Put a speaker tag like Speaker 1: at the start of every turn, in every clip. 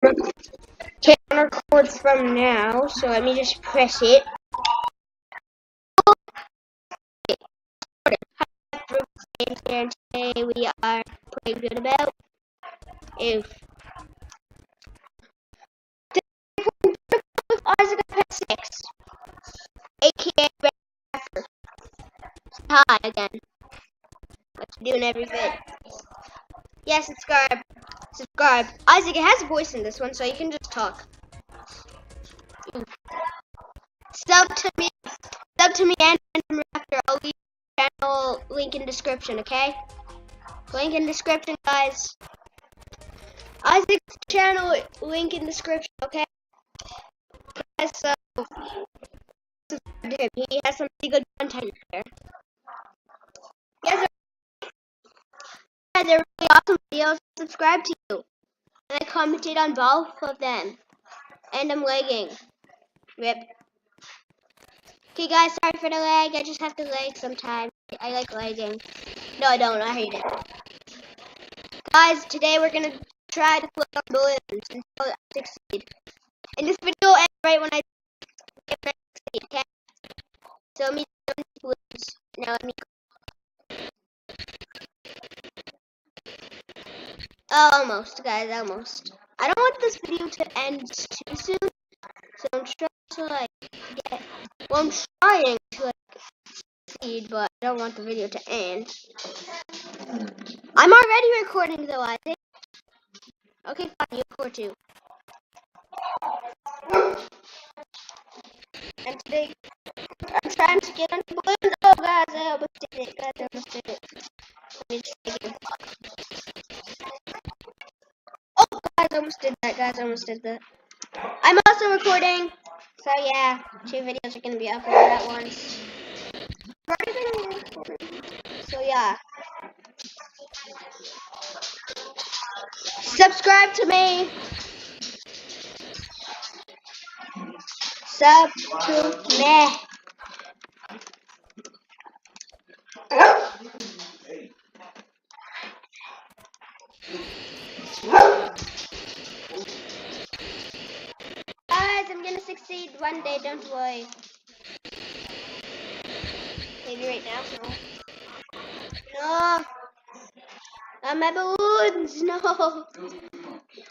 Speaker 1: Okay, on record from now, so let me just press it. And today we are playing good about if isaacipad6, aka hi again. What's doing every vid? Yeah, subscribe. Isaac, it has a voice in this one, so you can just talk. Sub to me and Raptor. I'll leave the channel link in description, okay? Link in description, guys. Isaac's channel link in description, okay? Guys, so subscribe to him. He has some pretty good content there. They're really awesome videos. Subscribe to you. And I commented on both of them. And I'm lagging. Rip. Okay guys, sorry for the lag. I just have to lag sometimes. I like lagging. No, I don't. I hate it. Guys, today we're gonna try to flip on balloons until I succeed. And this video ends right when I succeed, okay? So let me do balloons. Now let me almost, guys, almost. I don't want this video to end too soon, so I'm trying to get. Well, I'm trying to succeed, but I don't want the video to end. I'm already recording though, I think. Okay, fine, you record too. And today, I'm trying to get on the balloons. Oh, guys, I almost did it. Guys, I almost did it. Let me just take it. Oh, guys, I almost did that. Guys, I almost did that. I'm also recording. So, yeah, 2 videos are going to be uploaded at once. So, yeah. Subscribe to me. Sub to me. Guys, I'm gonna succeed one day, don't worry. Maybe right now. No. Not my balloons. No.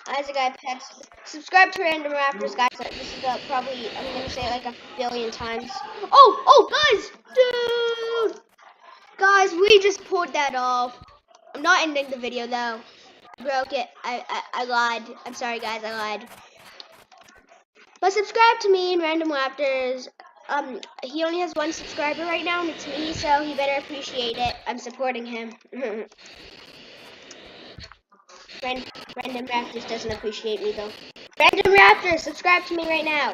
Speaker 1: isaacipad6. Subscribe to Random Raptors, guys. This is probably, I'm gonna say it like a billion times. Oh, guys, dude. Guys, we just pulled that off. I'm not ending the video though. I broke it. I lied. I'm sorry, guys. I lied. But subscribe to me and Random Raptors. He only has 1 subscriber right now, and it's me, so he better appreciate it. I'm supporting him. Random Raptors doesn't appreciate me though. Random Raptors, subscribe to me right now.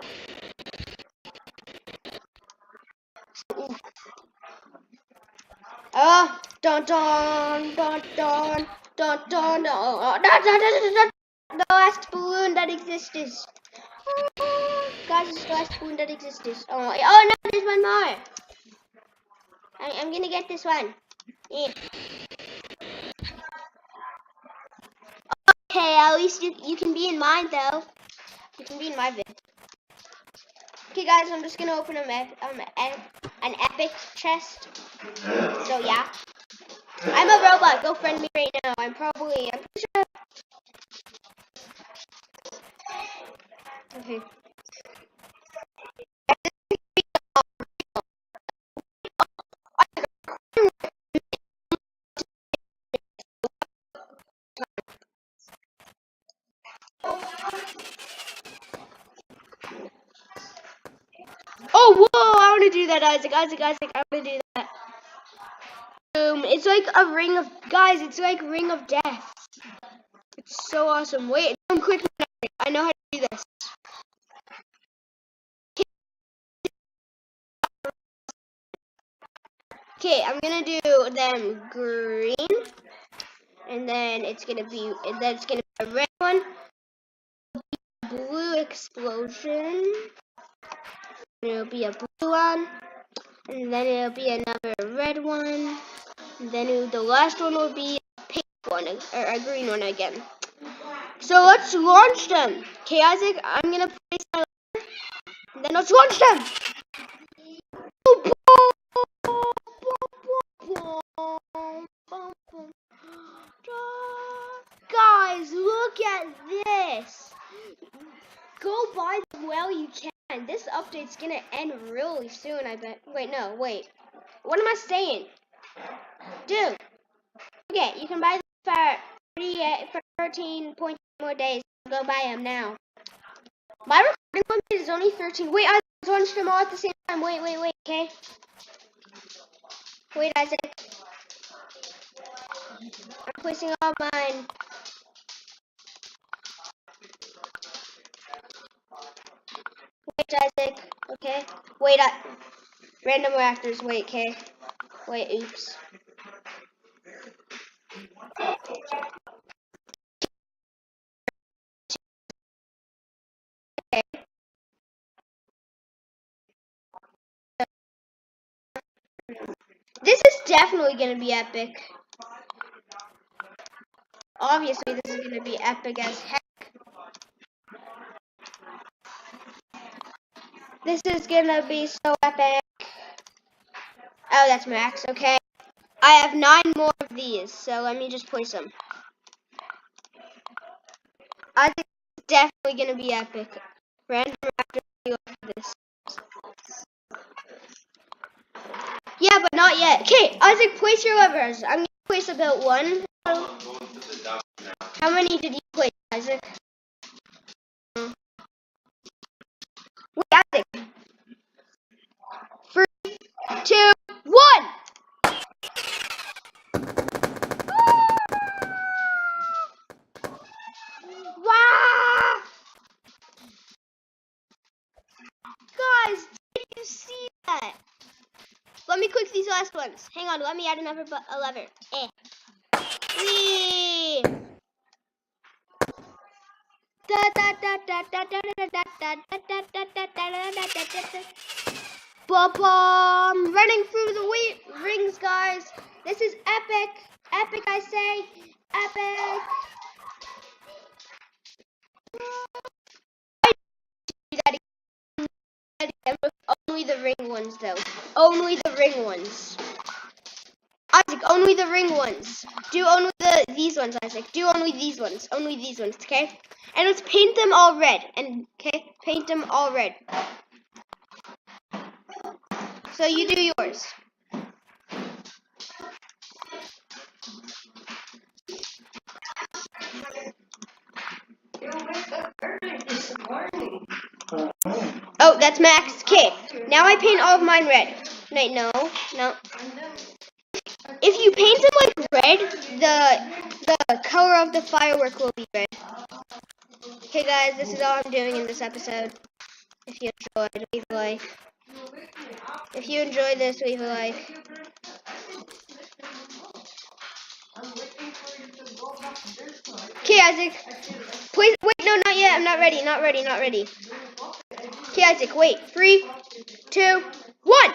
Speaker 1: Oh, dun dun dun dun dun dun dun. The last balloon that existed. Guys, it's the last balloon that existed. Oh no, there's one more. I'm gonna get this one. Yeah. Okay, at least you can be in mine though. You can be in my vid. Okay, guys, I'm just gonna open an epic chest. So yeah, I'm a robot. Go friend me right now. I'm pretty sure. Okay. Oh, whoa! I want to do that, Isaac. I want to do that. It's like a ring of guys. It's like ring of death. It's so awesome. Wait, don't click. I know how to do this. Okay, I'm gonna do them green, and then it's gonna be a red one, blue explosion. It'll be a blue one, and then it'll be another red one, and then the last one will be a pink one or a green one again. So let's launch them. Okay, Isaac, I'm gonna place my ladder, and then let's launch them. Guys, look at this. Go buy them while you can. This update's gonna end really soon, I bet. Wait, no, wait. What am I saying? Dude. Okay, you can buy them for 13 more days. Go buy them now. My recording limit is only 13. Wait, I launched them all at the same time. Wait, okay? Wait, Isaac. I'm placing all mine. Wait, Isaac. Okay. Wait, random reactors. Wait, okay. Wait, oops. Okay. This is definitely gonna be epic. Obviously, this is gonna be epic as heck. This is gonna be so epic. Oh, that's max. Okay. I have 9 more of these, so let me just place them. I think it's definitely gonna be epic. Random reactor for this. Yeah, but not yet. Okay, Isaac, place your levers. I'm gonna place about 1. How many did you place, Isaac? Wait, Isaac. 3, 2, 1. Wow! Guys, did you see that? Let me click these last ones. Hang on, let me add another lever. Whee! Bum, running through the rings, guys. This is epic. Epic, I say. Epic. Do that again with only the ring ones, though. Only the ring ones. Isaac, only the ring ones. Do only these ones, Isaac. Do only these ones. Only these ones, okay? And let's paint them all red. And okay, paint them all red. So you do yours. Oh, that's max. Okay, now I paint all of mine red. Wait, no. If you paint them like red, the color of the firework will be red. Okay, guys, this is all I'm doing in this episode. If you enjoyed, leave a like. If you enjoyed this, leave a like. Okay, Isaac. Please, wait, no, not yet. I'm not ready. Okay, Isaac, wait. 3, 2, 1.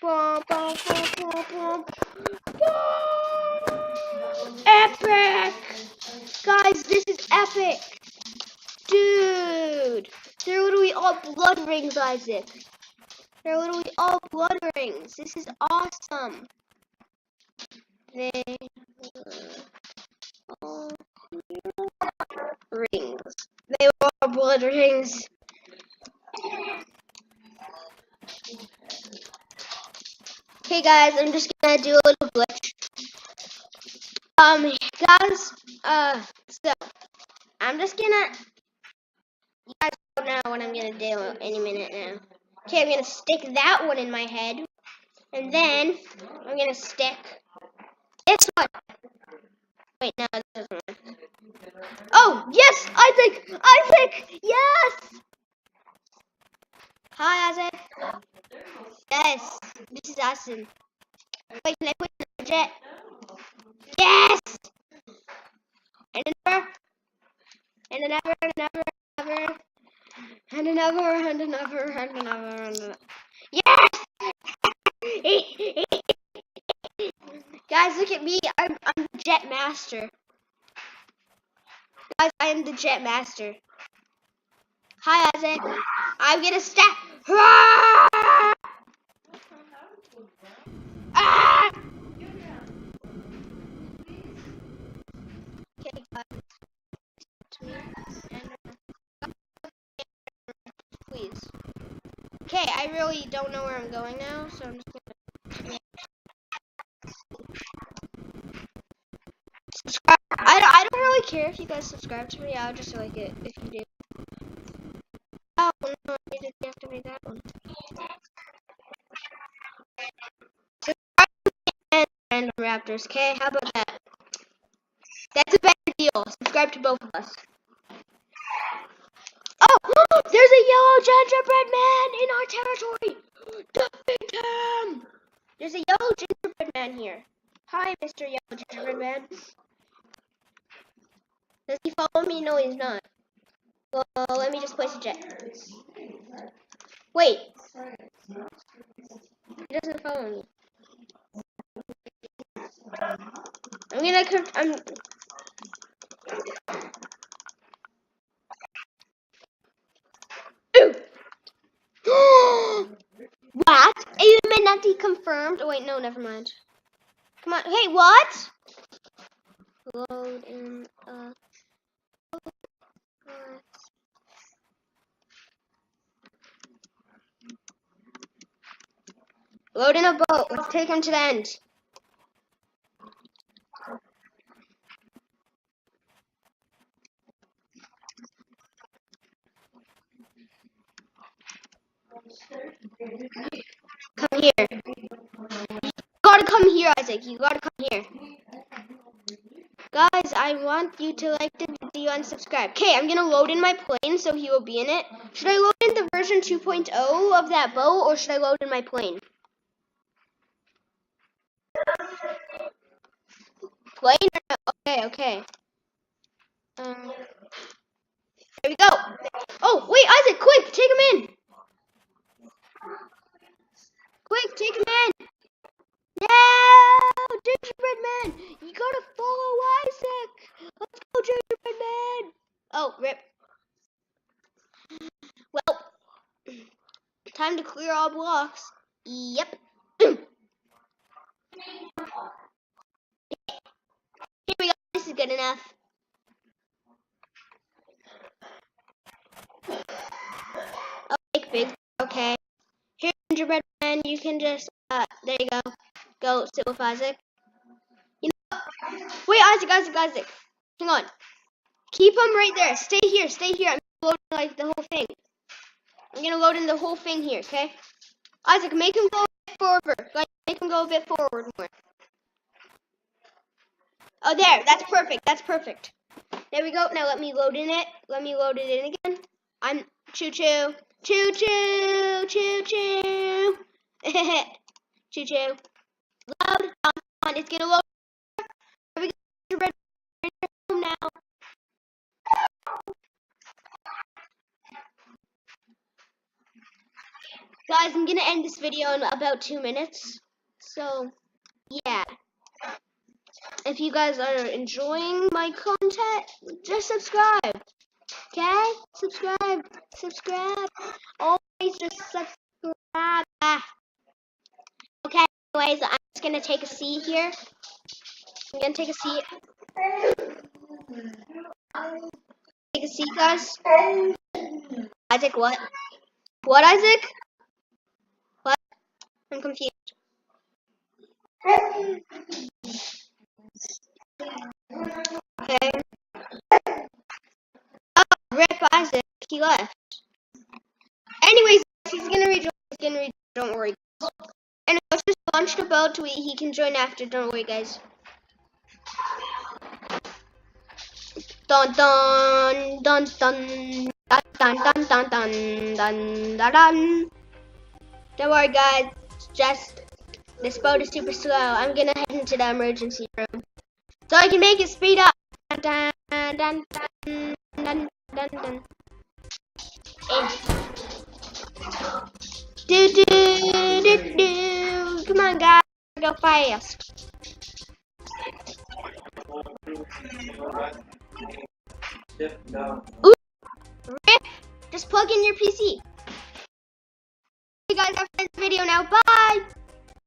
Speaker 1: Bum, bum, bum, bum, bum. Epic! Guys, this is epic. Dude, they're literally all blood rings, Isaac. They're literally all blood rings. This is awesome. They were all rings. They were all blood rings. Okay, guys, I'm just gonna do a little glitch. Guys, so I'm just gonna. You guys don't know what I'm gonna do any minute now. Okay, I'm gonna stick that one in my head, and then I'm gonna stick this one. Wait, no, this doesn't work. Oh, yes, Isaac, yes. Hi, Isaac. Yes, this is awesome. Wait, can I put the jet? Yes. And another, and another, and another, and another, and another, and another, and another. Yes. Guys, look at me. I'm jet master. am the jet master. Hi, Isaac. I'm gonna stab. Ah! Ah! Okay, guys, to me and please. Okay, I really don't know where I'm going now, so I'm just gonna subscribe. I don't really care if you guys subscribe to me. I'll just like it if you do. Oh no, I need to deactivate that one. Subscribe and random raptors. Okay, how about that? That's a better deal. Subscribe to both of us. Oh, there's a yellow gingerbread man in our territory. Defeat him. There's a yellow gingerbread man here. Hi, Mr. Yellow Gingerbread Man. Does he follow me? No, he's not. Well, let me just place a jet. Wait. He doesn't follow me. I'm What? Illuminati confirmed. Oh wait, no, never mind. Come on. Hey, what? Load in load in a boat. Let's take him to the end. Come here. You gotta come here, Isaac. You gotta come here. Guys, I want you to like the video and subscribe. Okay, I'm gonna load in my plane so he will be in it. Should I load in the version 2.0 of that boat or should I load in my plane? Plane? Okay. There we go. Oh, wait, Isaac, quick, take him in. Quick, take him in. No, gingerbread man, you gotta follow Isaac. Let's go, gingerbread man. Oh, rip. Well, time to clear all blocks. Yep. Here we go. This is good enough. Oh, make big. Okay. Here, gingerbread man, you can just, there you go. Go sit with Isaac. You know, wait, Isaac. Hang on. Keep him right there. Stay here. I'm loading like the whole thing. I'm gonna load in the whole thing here, okay? Isaac, make him go a bit forward. Like, make him go a bit forward more. Oh, there. That's perfect. There we go. Now let me load in it. Let me load it in again. I'm choo-choo. Choo-choo. Choo-choo. Choo-choo. Load. Come on. It's gonna load. There we go. Red home now. Guys, I'm gonna end this video in about 2 minutes. So, yeah. If you guys are enjoying my content, just subscribe. Okay? Subscribe. Always just subscribe. Okay, anyways, I'm just gonna take a seat here. I'm gonna take a seat. Take a seat, guys. Isaac, what? What, Isaac? What? I'm confused. Okay. Oh, rip Isaac. He left. Anyways, he's gonna rejoin. Don't worry. And let's just launch the boat so he can join after. Don't worry, guys. Dun dun dun dun dun dun dun dun dun dun dun dun. Don't worry, guys. Just this boat is super slow. I'm gonna head into the emergency room so I can make it speed up. Dun dun dun dun dun dun dun. Do. Come on, guys. Go fast. Ooh, rip. Just plug in your PC. Okay guys, that's the video now. Bye.